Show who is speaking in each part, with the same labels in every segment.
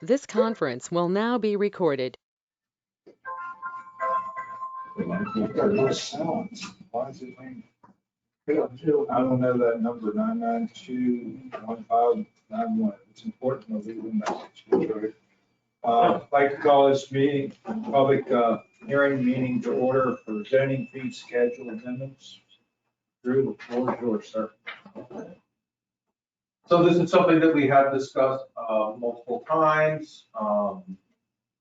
Speaker 1: This conference will now be recorded.
Speaker 2: Why is it ringing? I don't know that number, 992-1591. It's important to leave a message. I'd like to call this meeting, public hearing meeting to order for zoning fee schedule amendments. Drew, the floor is yours, sir.
Speaker 3: So this is something that we have discussed multiple times.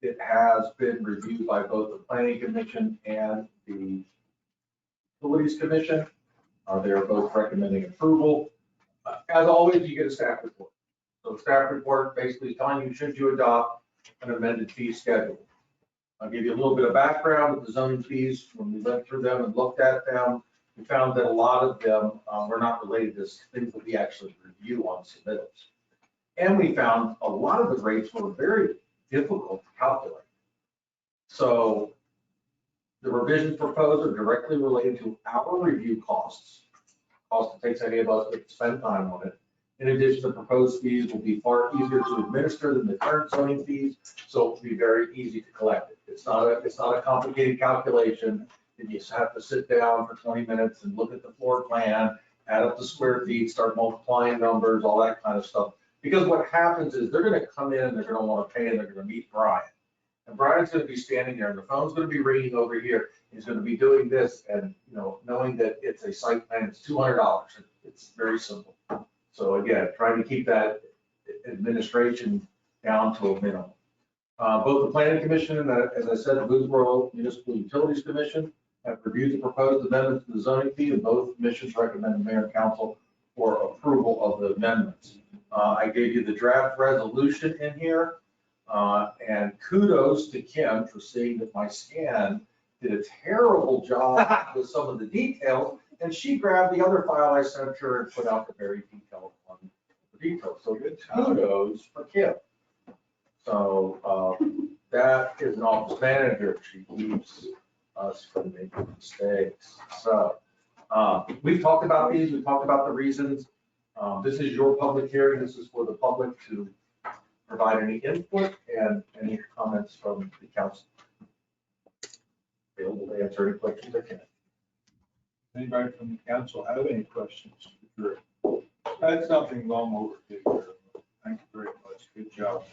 Speaker 3: It has been reviewed by both the planning commission and the utilities commission. They are both recommending approval. As always, you get a staff report. So staff report basically telling you, should you adopt an amended fee schedule? I'll give you a little bit of background with the zoning fees. When we went through them and looked at them, we found that a lot of them were not related to things that we actually review on submittals. And we found a lot of the rates were very difficult to calculate. So the revisions proposed are directly related to our review costs. Cost it takes any of us to spend time on it. In addition, the proposed fees will be far easier to administer than the current zoning fees, so it will be very easy to collect it. It's not a complicated calculation. You just have to sit down for 20 minutes and look at the floor plan, add up the square feet, start multiplying numbers, all that kind of stuff. Because what happens is they're going to come in and they're going to want to pay and they're going to meet Brian. And Brian's going to be standing there and the phone's going to be ringing over here. He's going to be doing this and, you know, knowing that it's a site plan, it's $200. It's very simple. So again, trying to keep that administration down to a minimum. Both the planning commission and, as I said, the Boothborough Municipal Utilities Commission have reviewed the proposed amendments to the zoning fee, and both commissions recommend the mayor and council for approval of the amendments. I gave you the draft resolution in here, and kudos to Kim for seeing that my scan did a terrible job with some of the details, and she grabbed the other file I sent her and put out the very detailed one, the details. So good kudos for Kim. So that is an office manager. She keeps us from making mistakes. So we've talked about these. We've talked about the reasons. This is your public hearing. This is for the public to provide any input and any comments from the council. Available to answer any questions I can.
Speaker 2: Anybody from the council have any questions? That's nothing long overdue. Thank you very much. Good job.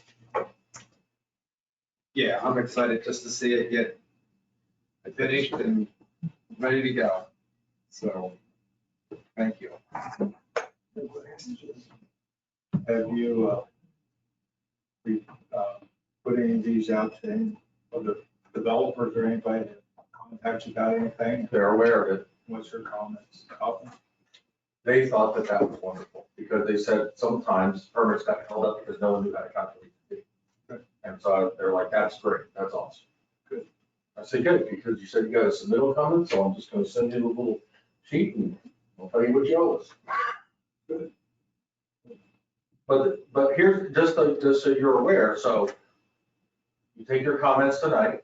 Speaker 4: Yeah, I'm excited just to see it get finished and ready to go. So, thank you.
Speaker 2: Have you put any of these out to any other developers or anybody that contacts you about anything?
Speaker 3: They're aware of it.
Speaker 2: What's your comments?
Speaker 3: They thought that that was wonderful because they said sometimes permits got held up because no one knew how to calculate the fee. And so they're like, that's great. That's awesome. Good. I said, good, because you said you got a submittal coming, so I'm just going to send you a little sheet and I'll tell you what you owe us. Good. But here's just so you're aware. So you take your comments tonight.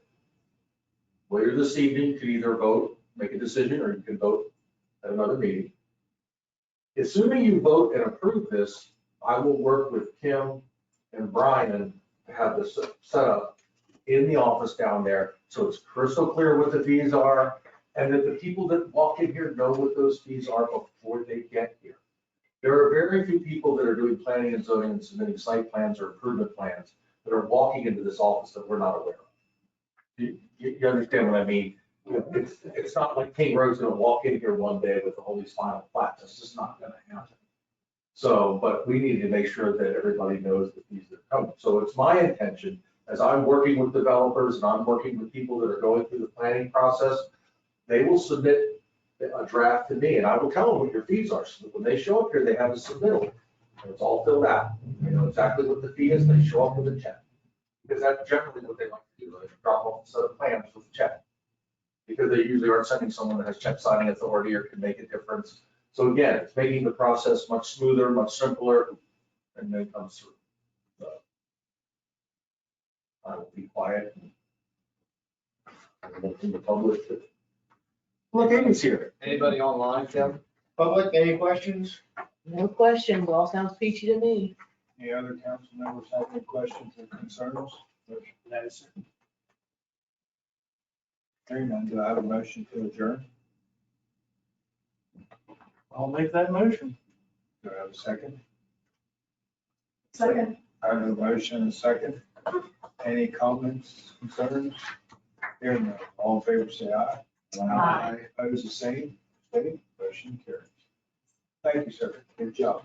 Speaker 3: Later this evening, you can either vote, make a decision, or you can vote at another meeting. Assuming you vote and approve this, I will work with Kim and Brian to have this set up in the office down there, so it's crystal clear what the fees are, and that the people that walk in here know what those fees are before they get here. There are very few people that are doing planning and zoning and submitting site plans or improvement plans that are walking into this office that we're not aware of. You understand what I mean? It's not like King Road's gonna walk in here one day with all these final plats. It's just not gonna happen. So, but we need to make sure that everybody knows the fees that are coming. So it's my intention, as I'm working with developers and I'm working with people that are going through the planning process, they will submit a draft to me and I will tell them what your fees are. So that when they show up here, they have a submittal. And it's all filled out. They know exactly what the fee is. They show up with a check. Because that's generally what they like to do. They drop off a set of plans with a check. Because they usually aren't sending someone that has check signing authority or can make a difference. So again, it's making the process much smoother, much simpler, and then it comes through. So I will be quiet and look in the public. Look, Amy's here.
Speaker 4: Anybody online, Kim?
Speaker 2: Public, any questions?
Speaker 5: No questions, all sounds peachy to me.
Speaker 2: Any other council members have any questions or concerns?
Speaker 5: No, sir.
Speaker 2: Hearing none, do I have a motion to adjourn?
Speaker 5: I'll make that motion.
Speaker 2: Do I have a second?
Speaker 6: Second.
Speaker 2: I have a motion and a second. Any comments, concerns? Hearing none, all in favor say aye.
Speaker 6: Aye.
Speaker 2: Opposed, the same, motion carries. Thank you, sir. Good job.